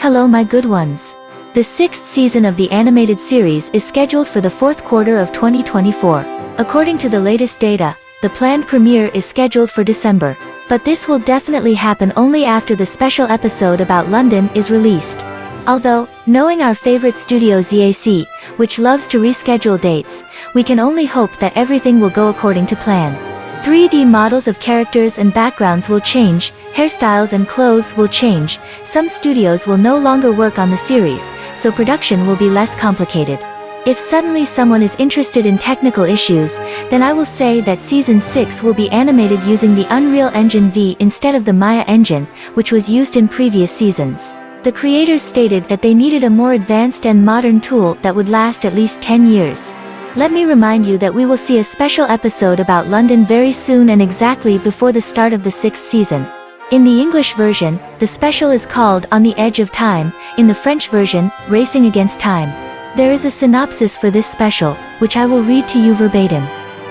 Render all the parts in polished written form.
Hello my good ones. The sixth season of the animated series is scheduled for the fourth quarter of 2024. According to the latest data, the planned premiere is scheduled for December. But this will definitely happen only after the special episode about London is released. Although, knowing our favorite studio ZAC, which loves to reschedule dates, we can only hope that everything will go according to plan. 3D models of characters and backgrounds will change, hairstyles and clothes will change, some studios will no longer work on the series, so production will be less complicated. If suddenly someone is interested in technical issues, then I will say that Season 6 will be animated using the Unreal Engine V instead of the Maya engine, which was used in previous seasons. The creators stated that they needed a more advanced and modern tool that would last at least 10 years. Let me remind you that we will see a special episode about London very soon and exactly before the start of the sixth season. In the English version, the special is called On the Edge of Time, in the French version, Racing Against Time. There is a synopsis for this special, which I will read to you verbatim.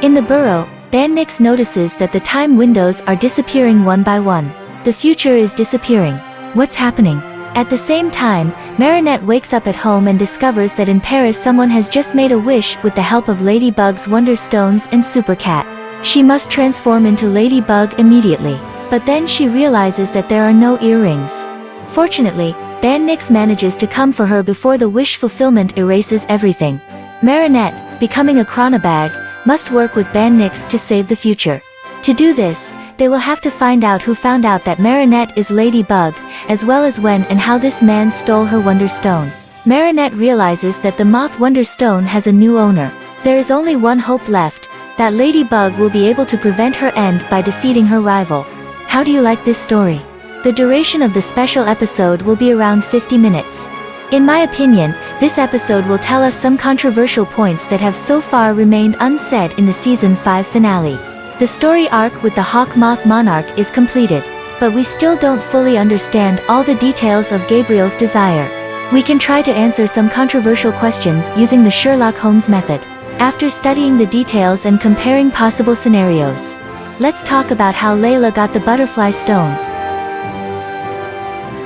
In the burrow, Bandnix notices that the time windows are disappearing one by one. The future is disappearing. What's happening? At the same time, Marinette wakes up at home and discovers that in Paris someone has just made a wish with the help of Ladybug's Wonder Stones and Super Cat. She must transform into Ladybug immediately. But then she realizes that there are no earrings. Fortunately, Bandnix manages to come for her before the wish fulfillment erases everything. Marinette, becoming a chronobag, must work with Bandnix to save the future. To do this, they will have to find out who found out that Marinette is Ladybug, as well as when and how this man stole her Wonder Stone. Marinette realizes that the Moth Wonder Stone has a new owner. There is only one hope left, that Ladybug will be able to prevent her end by defeating her rival. How do you like this story? The duration of the special episode will be around 50 minutes. In my opinion, this episode will tell us some controversial points that have so far remained unsaid in the Season 5 finale. The story arc with the Hawk Moth Monarch is completed, but we still don't fully understand all the details of Gabriel's desire. We can try to answer some controversial questions using the Sherlock Holmes method. After studying the details and comparing possible scenarios, let's talk about how Layla got the butterfly stone.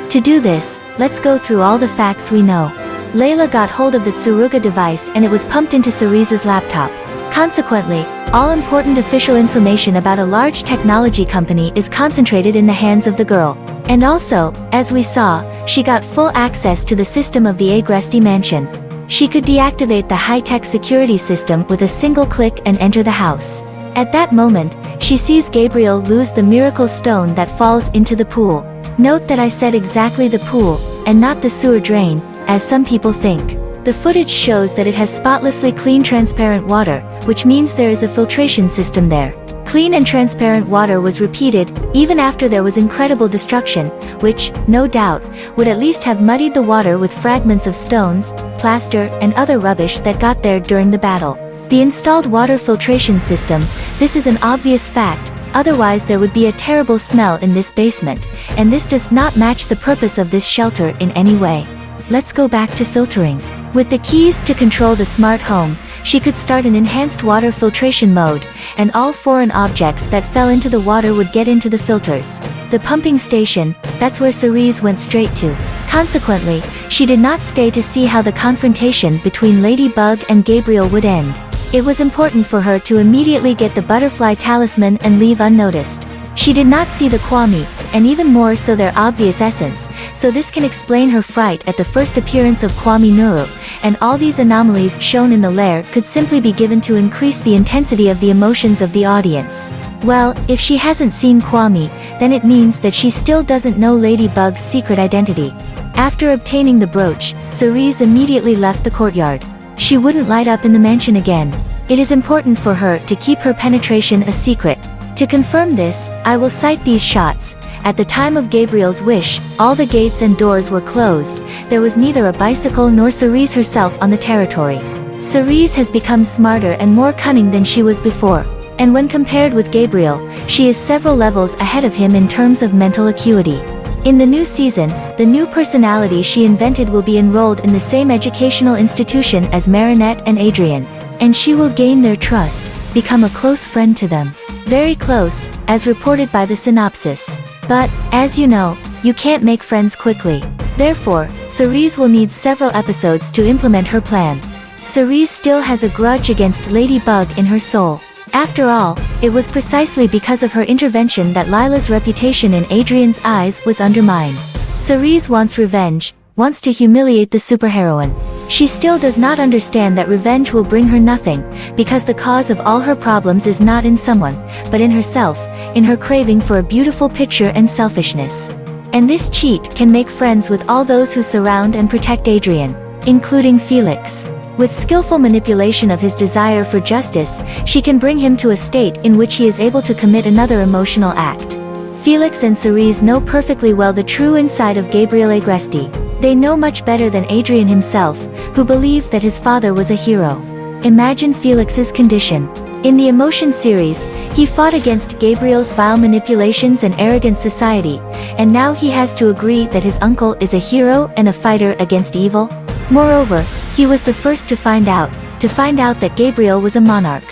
To do this, let's go through all the facts we know. Layla got hold of the Tsuruga device and it was pumped into Cerise's laptop. Consequently, all important official information about a large technology company is concentrated in the hands of the girl. And also, as we saw, she got full access to the system of the Agresti mansion. She could deactivate the high-tech security system with a single click and enter the house. At that moment, she sees Gabriel lose the miracle stone that falls into the pool. Note that I said exactly the pool, and not the sewer drain, as some people think. The footage shows that it has spotlessly clean transparent water, which means there is a filtration system there. Clean and transparent water was repeated, even after there was incredible destruction, which, no doubt, would at least have muddied the water with fragments of stones, plaster, and other rubbish that got there during the battle. The installed water filtration system, this is an obvious fact, otherwise there would be a terrible smell in this basement, and this does not match the purpose of this shelter in any way. Let's go back to filtering. With the keys to control the smart home, she could start an enhanced water filtration mode, and all foreign objects that fell into the water would get into the filters. The pumping station, that's where Cerise went straight to. Consequently, she did not stay to see how the confrontation between Ladybug and Gabriel would end. It was important for her to immediately get the butterfly talisman and leave unnoticed. She did not see the Kwami, and even more so their obvious essence, so this can explain her fright at the first appearance of Kwami Nuru, and all these anomalies shown in the lair could simply be given to increase the intensity of the emotions of the audience. Well, if she hasn't seen Kwami, then it means that she still doesn't know Ladybug's secret identity. After obtaining the brooch, Cerise immediately left the courtyard. She wouldn't light up in the mansion again. It is important for her to keep her penetration a secret. To confirm this, I will cite these shots. At the time of Gabriel's wish, all the gates and doors were closed, there was neither a bicycle nor Cerise herself on the territory. Cerise has become smarter and more cunning than she was before. And when compared with Gabriel, she is several levels ahead of him in terms of mental acuity. In the new season, the new personality she invented will be enrolled in the same educational institution as Marinette and Adrien. And she will gain their trust, become a close friend to them. Very close, as reported by the synopsis. But, as you know, you can't make friends quickly. Therefore, Cerise will need several episodes to implement her plan. Cerise still has a grudge against Ladybug in her soul. After all, it was precisely because of her intervention that Lila's reputation in Adrian's eyes was undermined. Cerise wants revenge, wants to humiliate the superheroine. She still does not understand that revenge will bring her nothing, because the cause of all her problems is not in someone, but in herself, in her craving for a beautiful picture and selfishness. And this cheat can make friends with all those who surround and protect Adrian, including Felix. With skillful manipulation of his desire for justice, she can bring him to a state in which he is able to commit another emotional act. Felix and Cerise know perfectly well the true inside of Gabriele Agresti. They know much better than Adrian himself, who believed that his father was a hero. Imagine Felix's condition. In the Emotion series, he fought against Gabriel's vile manipulations and arrogant society, and now he has to agree that his uncle is a hero and a fighter against evil. Moreover, he was the first to find out that Gabriel was a monarch.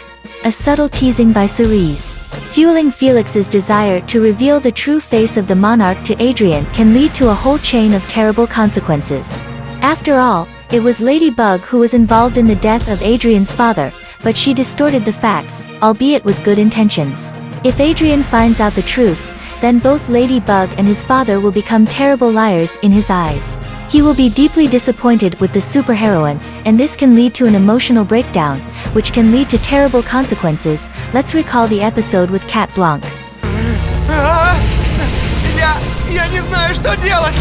A subtle teasing by Cerise, fueling Felix's desire to reveal the true face of the monarch to Adrian, can lead to a whole chain of terrible consequences. After all, it was Ladybug who was involved in the death of Adrian's father, but she distorted the facts, albeit with good intentions. If Adrian finds out the truth, then both Ladybug and his father will become terrible liars in his eyes. He will be deeply disappointed with the superheroine, and this can lead to an emotional breakdown, which can lead to terrible consequences. Let's recall the episode with Cat Blanc. Я не знаю, что делать!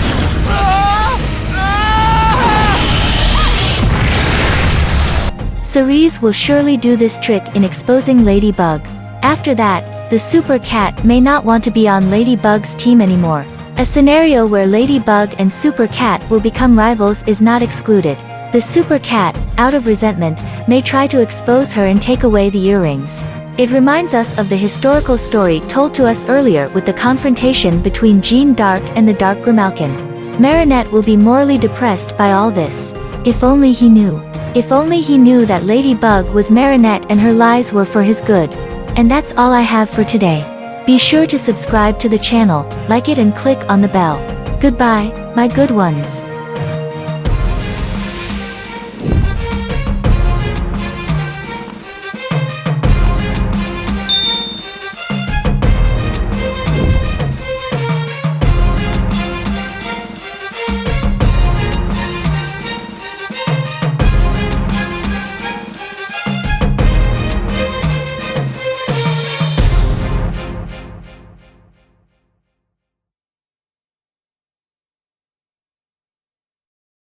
Cerise will surely do this trick in exposing Ladybug. After that, the Super Cat may not want to be on Ladybug's team anymore. A scenario where Ladybug and Super Cat will become rivals is not excluded. The Super Cat, out of resentment, may try to expose her and take away the earrings. It reminds us of the historical story told to us earlier with the confrontation between Jeanne d'Arc and the Dark Grimalkin. Marinette will be morally depressed by all this. If only he knew. If only he knew that Ladybug was Marinette and her lies were for his good. And that's all I have for today. Be sure to subscribe to the channel, like it and click on the bell. Goodbye, my good ones.